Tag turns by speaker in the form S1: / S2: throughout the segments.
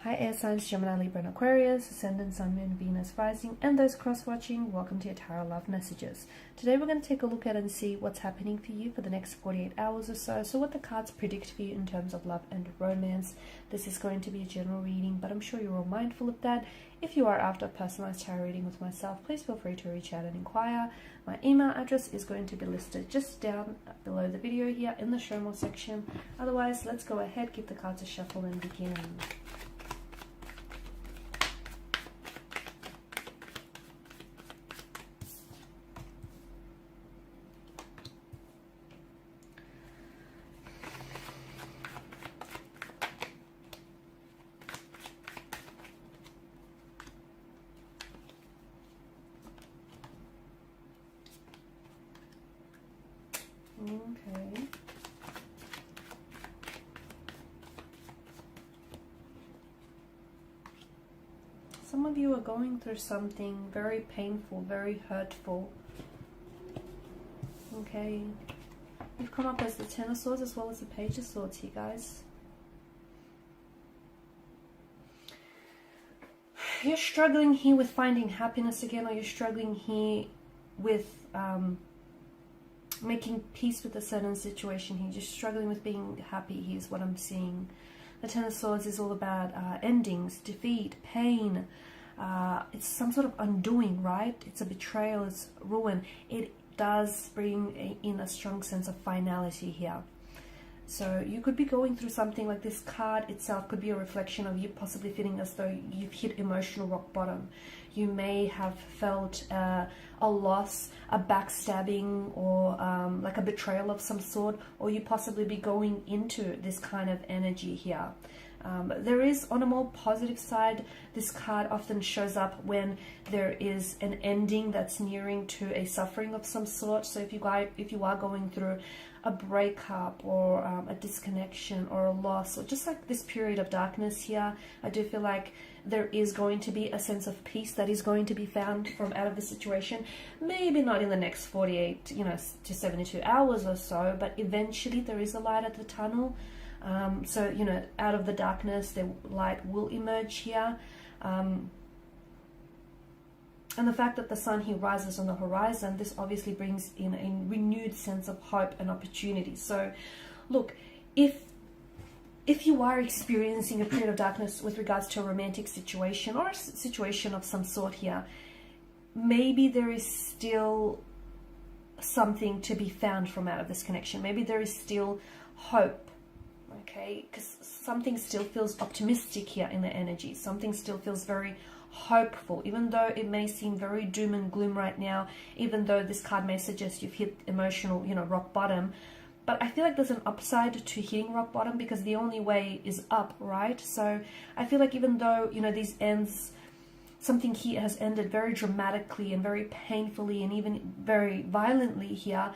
S1: Hi air signs, Gemini, Libra and Aquarius, Ascendant, Sun, Moon, Venus, Rising, and those cross-watching, welcome to your Tarot Love Messages. Today we're going to take a look at and see what's happening for you for the next 48 hours or so what the cards predict for you in terms of love and romance. This is going to be a general reading, but I'm sure you're all mindful of that. If you are after a personalized tarot reading with myself, please feel free to reach out and inquire. My email address is going to be listed just down below the video here in the show more section. Otherwise, let's go ahead, give the cards a shuffle and begin. Okay. Some of you are going through something very painful, very hurtful. Okay. You've come up as the Ten of Swords as well as the Page of Swords here, guys. You're struggling here with finding happiness again, or you're struggling here with making peace with a certain situation here. You're struggling with being happy. Here's what I'm seeing. The Ten of Swords is all about endings, defeat, pain. It's some sort of undoing, right? It's a betrayal, it's ruin. It does bring in a strong sense of finality here. So you could be going through something like this card itself could be a reflection of you possibly feeling as though you've hit emotional rock bottom. You may have felt a loss, a backstabbing, or like a betrayal of some sort, or you possibly be going into this kind of energy here. There is, on a more positive side, this card often shows up when there is an ending that's nearing to a suffering of some sort. So if you are going through a breakup or a disconnection or a loss, or just like this period of darkness here, I do feel like there is going to be a sense of peace that is going to be found from out of the situation. Maybe not in the next 48 to 72 hours or so, but eventually there is a light at the tunnel. So out of the darkness the light will emerge here. And the fact that the sun here rises on the horizon, this obviously brings in a renewed sense of hope and opportunity. So look, if you are experiencing a period of darkness with regards to a romantic situation or a situation of some sort here, maybe there is still something to be found from out of this connection. Maybe there is still hope, okay? Because something still feels optimistic here in the energy. Something still feels very hopeful, even though it may seem very doom and gloom right now, even though this card may suggest you've hit emotional, rock bottom. But I feel like there's an upside to hitting rock bottom, because the only way is up, right? So I feel like even though, these ends, something here has ended very dramatically and very painfully and even very violently here,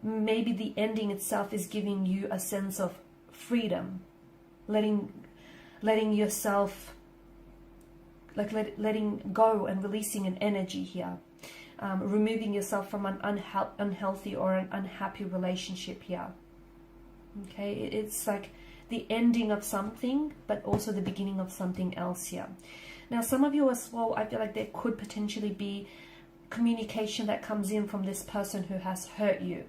S1: maybe the ending itself is giving you a sense of freedom, letting yourself, like letting go and releasing an energy here. Removing yourself from an unhealthy or an unhappy relationship here. Okay, it's like the ending of something, but also the beginning of something else here. Now, some of you as well, I feel like there could potentially be communication that comes in from this person who has hurt you.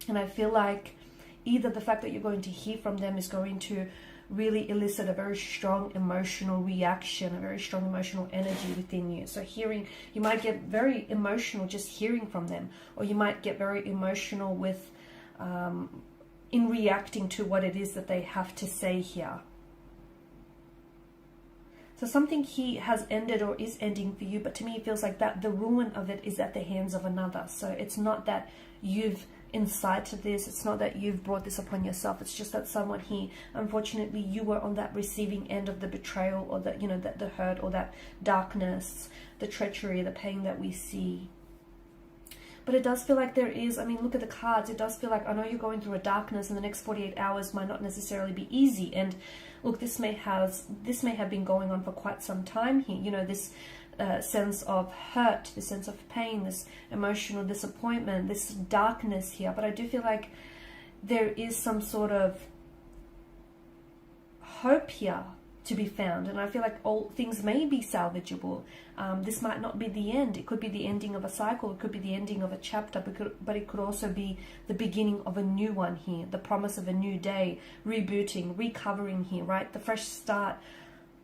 S1: And I feel like either the fact that you're going to hear from them is going to really elicit a very strong emotional reaction, a very strong emotional energy within you. So you might get very emotional just hearing from them, or you might get very emotional with in reacting to what it is that they have to say here. So something here has ended or is ending for you, but to me it feels like that the ruin of it is at the hands of another. So it's not that you've incited this, it's not that you've brought this upon yourself, it's just that someone here, unfortunately, you were on that receiving end of the betrayal, or that that the hurt, or that darkness, the treachery, the pain that we see. But it does feel like there is, look at the cards, it does feel like, I know you're going through a darkness, and the next 48 hours might not necessarily be easy. And look, this may have been going on for quite some time here, this sense of hurt, this sense of pain, this emotional disappointment, this darkness here. But I do feel like there is some sort of hope here to be found. And I feel like all things may be salvageable. This might not be the end. It could be the ending of a cycle. It could be the ending of a chapter, but it could also be the beginning of a new one here, the promise of a new day, rebooting, recovering here, right? The fresh start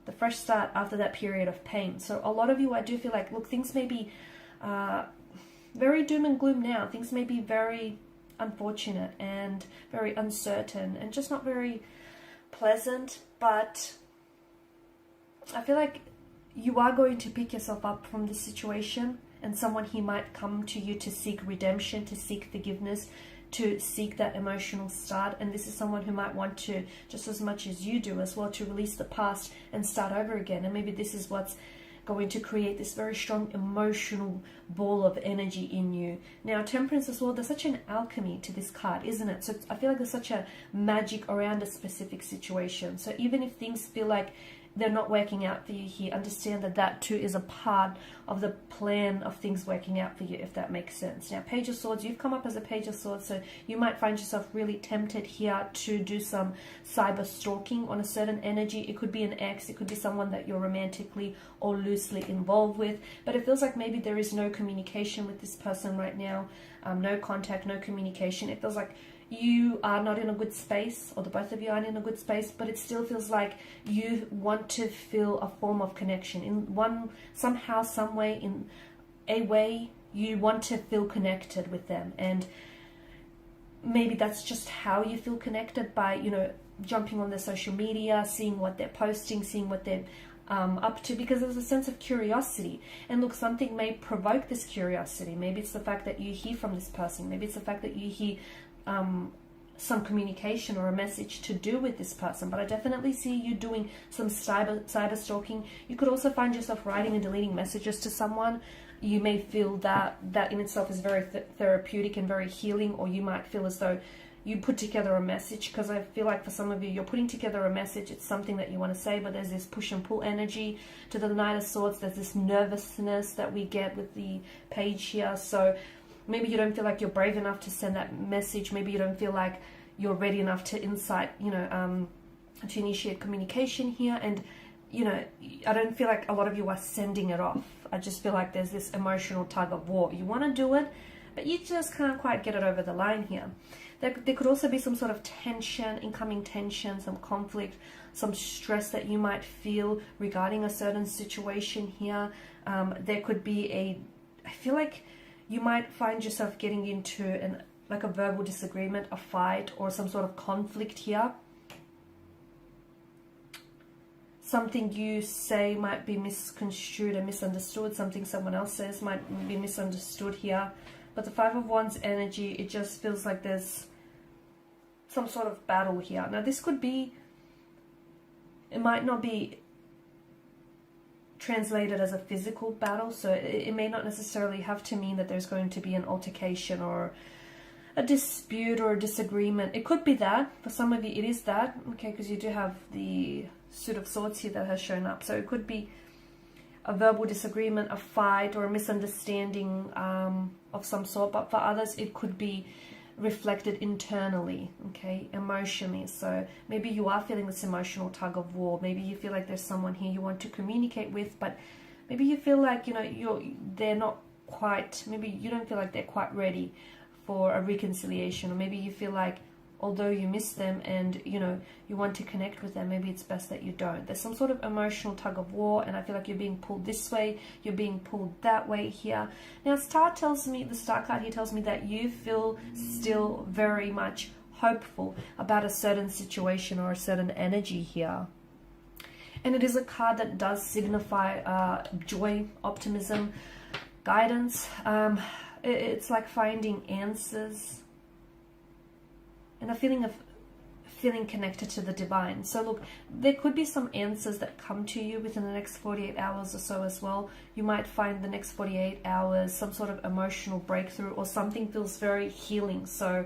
S1: after that period of pain. So a lot of you, I do feel like, look, things may be very doom and gloom now. Things may be very unfortunate and very uncertain and just not very pleasant, but I feel like you are going to pick yourself up from this situation, and someone here might come to you to seek redemption, to seek forgiveness, to seek that emotional start. And this is someone who might want to, just as much as you do as well, to release the past and start over again. And maybe this is what's going to create this very strong emotional ball of energy in you. Now, Temperance as well, there's such an alchemy to this card, isn't it? So I feel like there's such a magic around a specific situation. So even if things feel like they're not working out for you here, understand that that too is a part of the plan of things working out for you, if that makes sense. Now, Page of Swords, you've come up as a Page of Swords, so you might find yourself really tempted here to do some cyber stalking on a certain energy. It could be an ex, it could be someone that you're romantically or loosely involved with, but it feels like maybe there is no communication with this person right now, no contact, no communication. It feels like you are not in a good space, or the both of you aren't in a good space, but it still feels like you want to feel a form of connection in somehow, some way, in a way you want to feel connected with them. And maybe that's just how you feel connected, by, you know, jumping on their social media, seeing what they're posting, seeing what they're up to, because there's a sense of curiosity. And look, something may provoke this curiosity. Maybe it's the fact that you hear from this person, maybe it's the fact that you hear some communication or a message to do with this person. But I definitely see you doing some cyber stalking. You could also find yourself writing and deleting messages to someone. You may feel that in itself is very therapeutic and very healing, or you might feel as though you put together a message, because I feel like for some of you, you're putting together a message. It's something that you want to say, but there's this push and pull energy to the Knight of Swords. There's this nervousness that we get with the page here. So maybe you don't feel like you're brave enough to send that message. Maybe you don't feel like you're ready enough to to initiate communication here. And, you know, I don't feel like a lot of you are sending it off. I just feel like there's this emotional tug of war. You want to do it, but you just can't quite get it over the line here. There could also be some sort of tension, incoming tension, some conflict, some stress that you might feel regarding a certain situation here. There could be I feel like you might find yourself getting into a verbal disagreement, a fight, or some sort of conflict here. Something you say might be misconstrued and misunderstood. Something someone else says might be misunderstood here. But the Five of Wands energy, it just feels like there's some sort of battle here. Now, this could be, it might not be translated as a physical battle, so it may not necessarily have to mean that there's going to be an altercation or a dispute or a disagreement. It could be that. For some of you, it is that, okay, because you do have the Suit of Swords here that has shown up. So it could be a verbal disagreement, a fight, or a misunderstanding of some sort. But for others, it could be reflected internally, okay, emotionally. So maybe you are feeling this emotional tug of war. Maybe you feel like there's someone here you want to communicate with, but maybe you feel like, you know, they're not quite, maybe you don't feel like they're quite ready for a reconciliation. Or maybe you feel like, although you miss them and, you know, you want to connect with them, maybe it's best that you don't. There's some sort of emotional tug of war, and I feel like you're being pulled this way, you're being pulled that way here. Now, the Star card here tells me that you feel still very much hopeful about a certain situation or a certain energy here. And it is a card that does signify joy, optimism, guidance. It's like finding answers, and a feeling of feeling connected to the divine. So look, there could be some answers that come to you within the next 48 hours or so as well. You might find the next 48 hours some sort of emotional breakthrough, or something feels very healing. So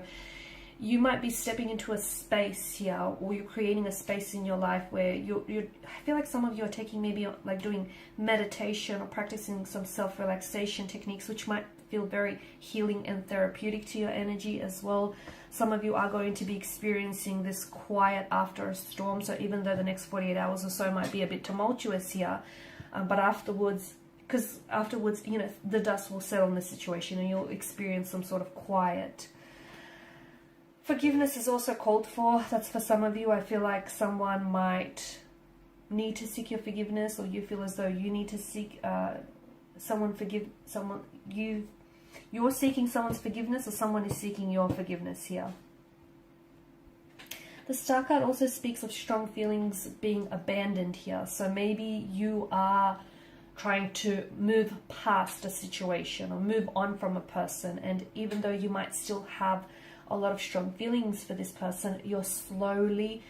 S1: you might be stepping into a space here, or you're creating a space in your life where I feel like some of you are taking maybe like doing meditation or practicing some self-relaxation techniques, which might feel very healing and therapeutic to your energy as well. Some of you are going to be experiencing this quiet after a storm. So even though the next 48 hours or so might be a bit tumultuous here, but afterwards, because afterwards, you know, the dust will settle in the situation and you'll experience some sort of quiet. Forgiveness is also called for. That's for some of you. I feel like someone might need to seek your forgiveness, or you feel as though you need to seek you're seeking someone's forgiveness, or someone is seeking your forgiveness here. The Star card also speaks of strong feelings being abandoned here. So maybe you are trying to move past a situation or move on from a person, and even though you might still have a lot of strong feelings for this person, you're slowly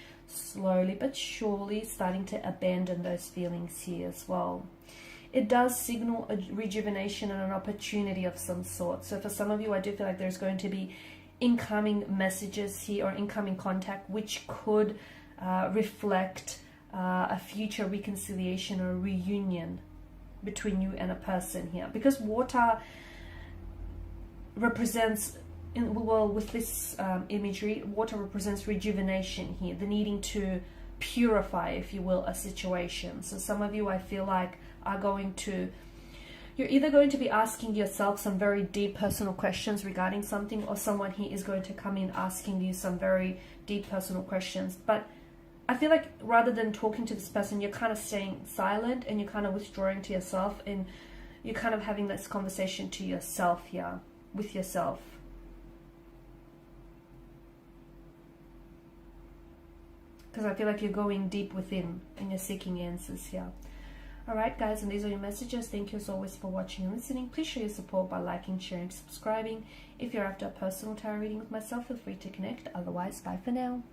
S1: but surely starting to abandon those feelings here as well. It does signal a rejuvenation and an opportunity of some sort. So for some of you, I do feel like there's going to be incoming messages here, or incoming contact, which could reflect a future reconciliation or reunion between you and a person here. Because water represents, with this imagery, water represents rejuvenation here, the needing to purify, if you will, a situation. So some of you, I feel like, you're either going to be asking yourself some very deep personal questions regarding something, or someone here is going to come in asking you some very deep personal questions. But I feel like rather than talking to this person, you're kind of staying silent and you're kind of withdrawing to yourself, and you're kind of having this conversation to yourself here, with yourself. Because I feel like you're going deep within and you're seeking answers here. Alright guys, and these are your messages. Thank you as always for watching and listening. Please show your support by liking, sharing, subscribing. If you're after a personal tarot reading with myself, feel free to connect. Otherwise, bye for now.